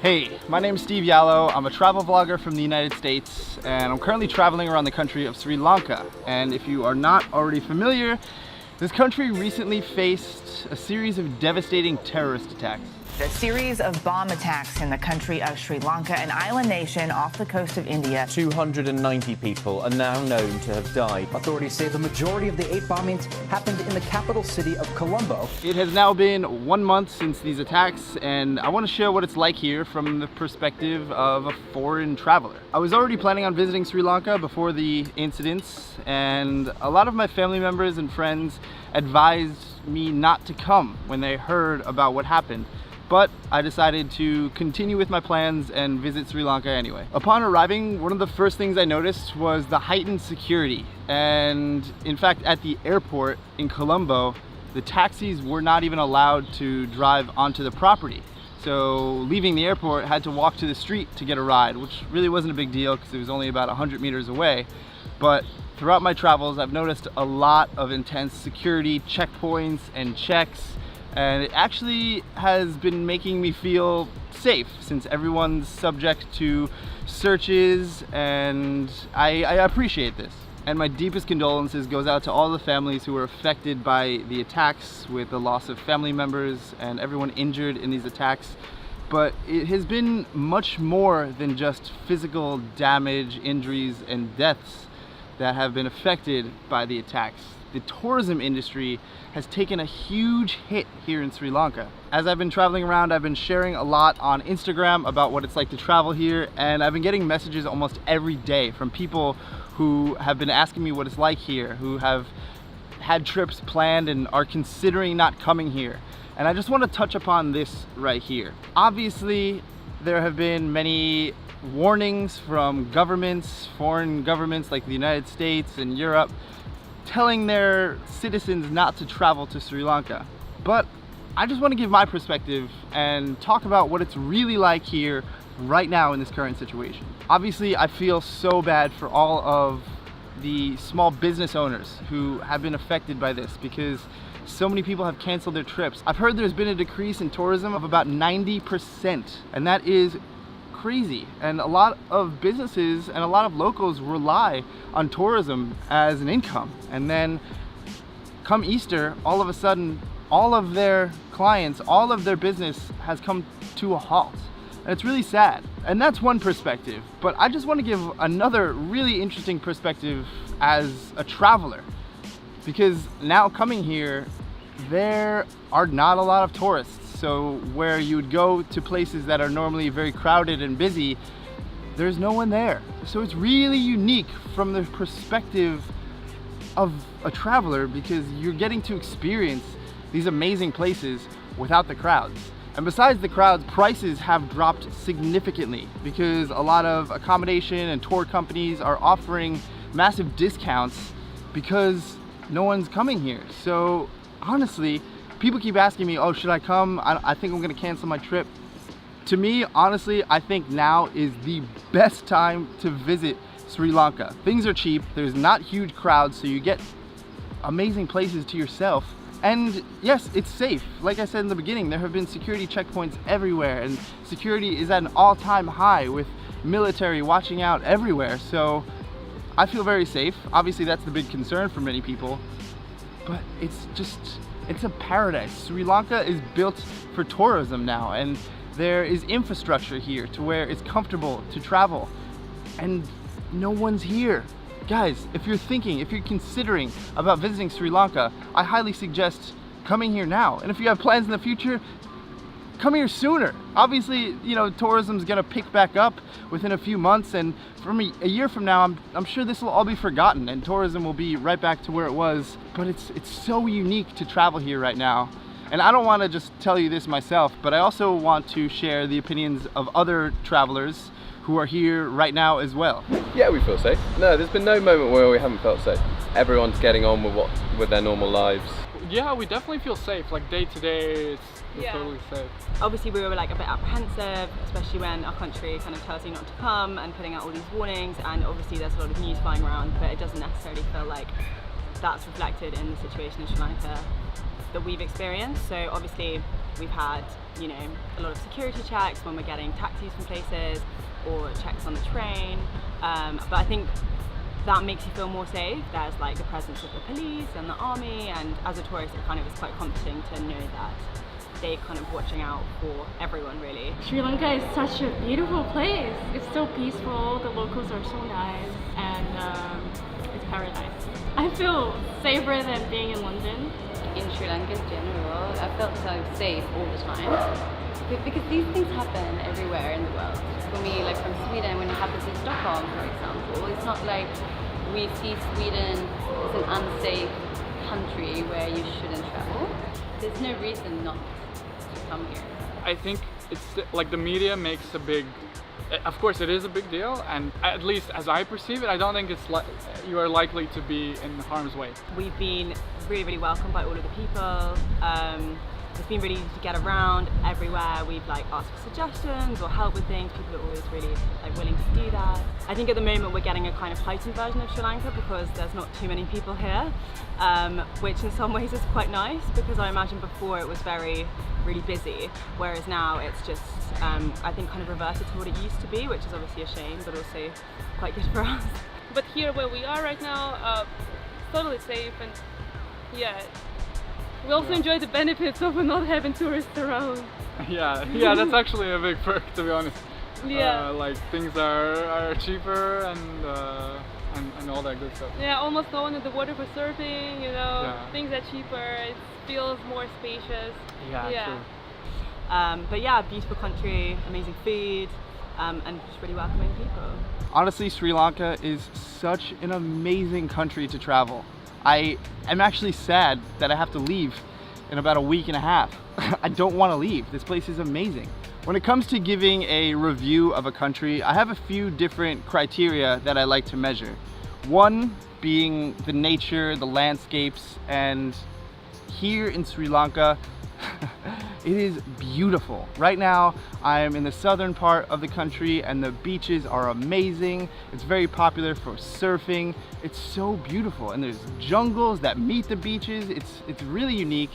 Hey, my name is Steve Yallo. I'm a travel vlogger from the United States, and I'm currently traveling around the country of Sri Lanka. And if you are not already familiar, this country recently faced a series of devastating terrorist attacks. A series of bomb attacks in the country of Sri Lanka, an island nation off the coast of India. 290 people are now known to have died. Authorities say the majority of the 8 bombings happened in the capital city of Colombo. It has now been 1 month since these attacks, and I want to share what it's like here from the perspective of a foreign traveler. I was already planning on visiting Sri Lanka before the incidents, and a lot of my family members and friends advised me not to come when they heard about what happened. But I decided to continue with my plans and visit Sri Lanka anyway. Upon arriving, one of the first things I noticed was the heightened security. And in fact, at the airport in Colombo, the taxis were not even allowed to drive onto the property. So leaving the airport, I had to walk to the street to get a ride, which really wasn't a big deal because it was only about 100 meters away. But throughout my travels, I've noticed a lot of intense security checkpoints and checks. And it actually has been making me feel safe since everyone's subject to searches, and I appreciate this. And my deepest condolences goes out to all the families who were affected by the attacks, with the loss of family members and everyone injured in these attacks. But it has been much more than just physical damage, injuries, and deaths that have been affected by the attacks. The tourism industry has taken a huge hit here in Sri Lanka. As I've been traveling around, I've been sharing a lot on Instagram about what it's like to travel here, and I've been getting messages almost every day from people who have been asking me what it's like here, who have had trips planned and are considering not coming here. And I just want to touch upon this right here. Obviously, there have been many warnings from governments, foreign governments like the United States and Europe, telling their citizens not to travel to Sri Lanka. But I just want to give my perspective and talk about what it's really like here right now in this current situation. Obviously, I feel so bad for all of the small business owners who have been affected by this, because so many people have canceled their trips. I've heard there's been a decrease in tourism of about 90%, and that is crazy. And a lot of businesses and a lot of locals rely on tourism as an income. And then come Easter, all of a sudden, all of their clients, all of their business has come to a halt. And it's really sad. And that's one perspective. But I just want to give another really interesting perspective as a traveler. Because now coming here, there are not a lot of tourists. So where you would go to places that are normally very crowded and busy, there's no one there. So it's really unique from the perspective of a traveler, because you're getting to experience these amazing places without the crowds. And besides the crowds, prices have dropped significantly because a lot of accommodation and tour companies are offering massive discounts because no one's coming here. So honestly, people keep asking me, oh, should I come? I think I'm gonna cancel my trip. To me, honestly, I think now is the best time to visit Sri Lanka. Things are cheap, there's not huge crowds, so you get amazing places to yourself. And yes, it's safe. Like I said in the beginning, there have been security checkpoints everywhere, and security is at an all-time high with military watching out everywhere. So I feel very safe. Obviously, that's the big concern for many people, but it's a paradise. Sri Lanka is built for tourism now, and there is infrastructure here to where it's comfortable to travel, and no one's here. Guys, if you're considering about visiting Sri Lanka, I highly suggest coming here now. And if you have plans in the future, come here sooner. Obviously, you know, tourism's gonna pick back up within a few months, and from a year from now, I'm sure this will all be forgotten and tourism will be right back to where it was. But it's so unique to travel here right now. And I don't want to just tell you this myself, but I also want to share the opinions of other travelers who are here right now as well. Yeah, we feel safe. No, there's been no moment where we haven't felt safe. Everyone's getting on with their normal lives. Yeah, we definitely feel safe. Like day to day, it's totally safe. Obviously we were like a bit apprehensive, especially when our country kind of tells you not to come and putting out all these warnings, and obviously there's a lot of news flying around, but it doesn't necessarily feel like that's reflected in the situation in Sri Lanka that we've experienced. So obviously we've had, you know, a lot of security checks when we're getting taxis from places or checks on the train. But I think that makes you feel more safe. There's like the presence of the police and the army, and as a tourist it kind of is quite comforting to know that they're kind of watching out for everyone really. Sri Lanka is such a beautiful place. It's so peaceful, the locals are so nice, and it's paradise. I feel safer than being in London. In Sri Lanka in general, I felt so safe all the time. Because these things happen everywhere in the world. For me, like from Sweden, when it happens in Stockholm, for example, it's not like we see Sweden as an unsafe country where you shouldn't travel. There's no reason not to come here. I think it's like the media makes a big, of course it is a big deal, and at least as I perceive it, I don't think it's like you are likely to be in harm's way. We've been really welcomed by all of the people. It's been really easy to get around everywhere. We've like asked for suggestions or help with things. People are always really like willing to do that. I think at the moment we're getting a kind of heightened version of Sri Lanka because there's not too many people here, which in some ways is quite nice, because I imagine before it was really busy, whereas now it's just I think kind of reverted to what it used to be, which is obviously a shame, but also quite good for us. But here where we are right now, totally safe, and yeah. We also enjoy the benefits of not having tourists around. Yeah, that's actually a big perk, to be honest. Yeah. Like things are cheaper and all that good stuff. Yeah, almost going to the water for surfing, you know, Yeah. things are cheaper, it feels more spacious. Yeah. True. But yeah, beautiful country, amazing food, and just really welcoming people. Honestly, Sri Lanka is such an amazing country to travel. I am actually sad that I have to leave in about a week and a half. I don't want to leave. This place is amazing. When it comes to giving a review of a country, I have a few different criteria that I like to measure. One being the nature, the landscapes, and here in Sri Lanka, it is beautiful. Right now, I'm in the southern part of the country and the beaches are amazing. It's very popular for surfing. It's so beautiful, and there's jungles that meet the beaches. It's really unique.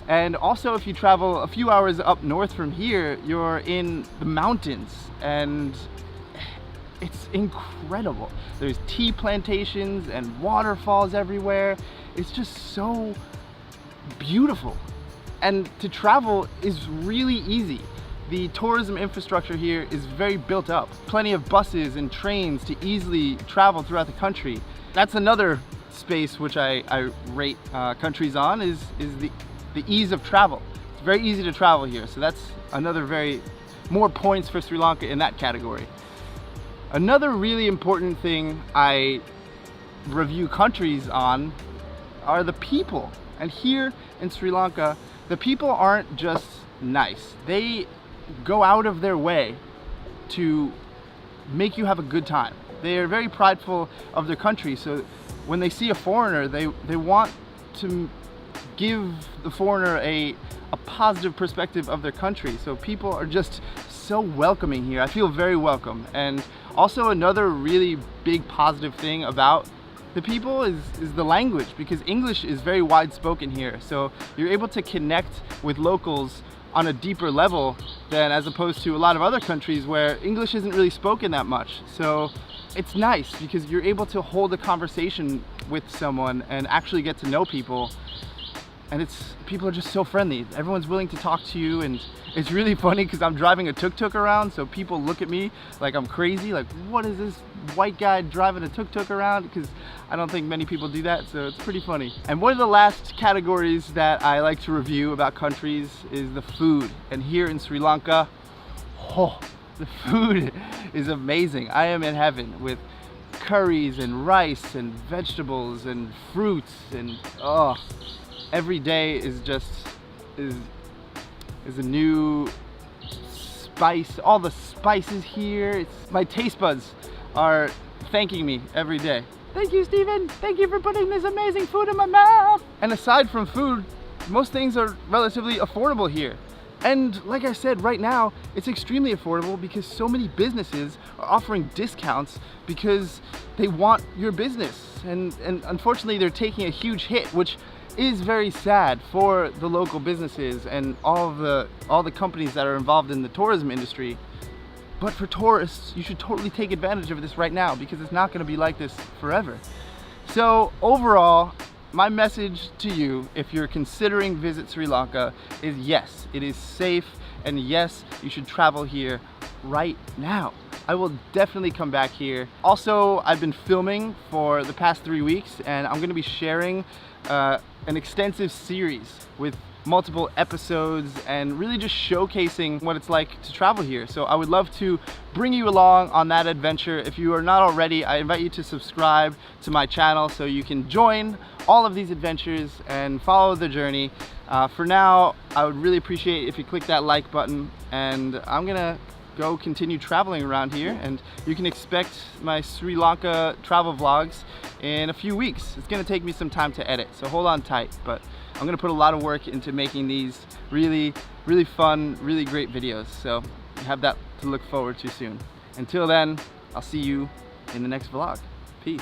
And also, if you travel a few hours up north from here, you're in the mountains, and it's incredible. There's tea plantations and waterfalls everywhere. It's just so beautiful. And to travel is really easy. The tourism infrastructure here is very built up. Plenty of buses and trains to easily travel throughout the country. That's another space which I rate countries on, is the ease of travel. It's very easy to travel here, so that's another more points for Sri Lanka in that category. Another really important thing I review countries on are the people. And here in Sri Lanka, the people aren't just nice. They go out of their way to make you have a good time. They are very prideful of their country, so when they see a foreigner, they want to give the foreigner a positive perspective of their country. So people are just so welcoming here. I feel very welcome. And also another really big positive thing about the people is the language, because English is very wide spoken here. So you're able to connect with locals on a deeper level than as opposed to a lot of other countries where English isn't really spoken that much. So it's nice because you're able to hold a conversation with someone and actually get to know people. And people are just so friendly. Everyone's willing to talk to you, and it's really funny because I'm driving a tuk-tuk around, so people look at me like I'm crazy, like what is this white guy driving a tuk-tuk around? Because I don't think many people do that, so it's pretty funny. And one of the last categories that I like to review about countries is the food. And here in Sri Lanka, the food is amazing. I am in heaven with curries and rice and vegetables and fruits, and every day is a new spice. All the spices here, my taste buds are thanking me every day. Thank you, Steven. Thank you for putting this amazing food in my mouth. And aside from food, most things are relatively affordable here. And like I said, right now, it's extremely affordable because so many businesses are offering discounts because they want your business. And unfortunately, they're taking a huge hit, which is very sad for the local businesses and all the companies that are involved in the tourism industry. But for tourists, you should totally take advantage of this right now, because it's not going to be like this forever. So overall, my message to you, if you're considering visit Sri Lanka, is yes, it is safe, and yes, you should travel here right now. I will definitely come back here. Also, I've been filming for the past 3 weeks, and I'm going to be sharing an extensive series with multiple episodes and really just showcasing what it's like to travel here. So I would love to bring you along on that adventure. If you are not already, I invite you to subscribe to my channel so you can join all of these adventures and follow the journey. For now, I would really appreciate if you click that like button, and I'm gonna go continue traveling around here, and you can expect my Sri Lanka travel vlogs in a few weeks. It's gonna take me some time to edit, so hold on tight, but I'm gonna put a lot of work into making these really fun, really great videos. So you have that to look forward to soon. Until then, I'll see you in the next vlog. Peace.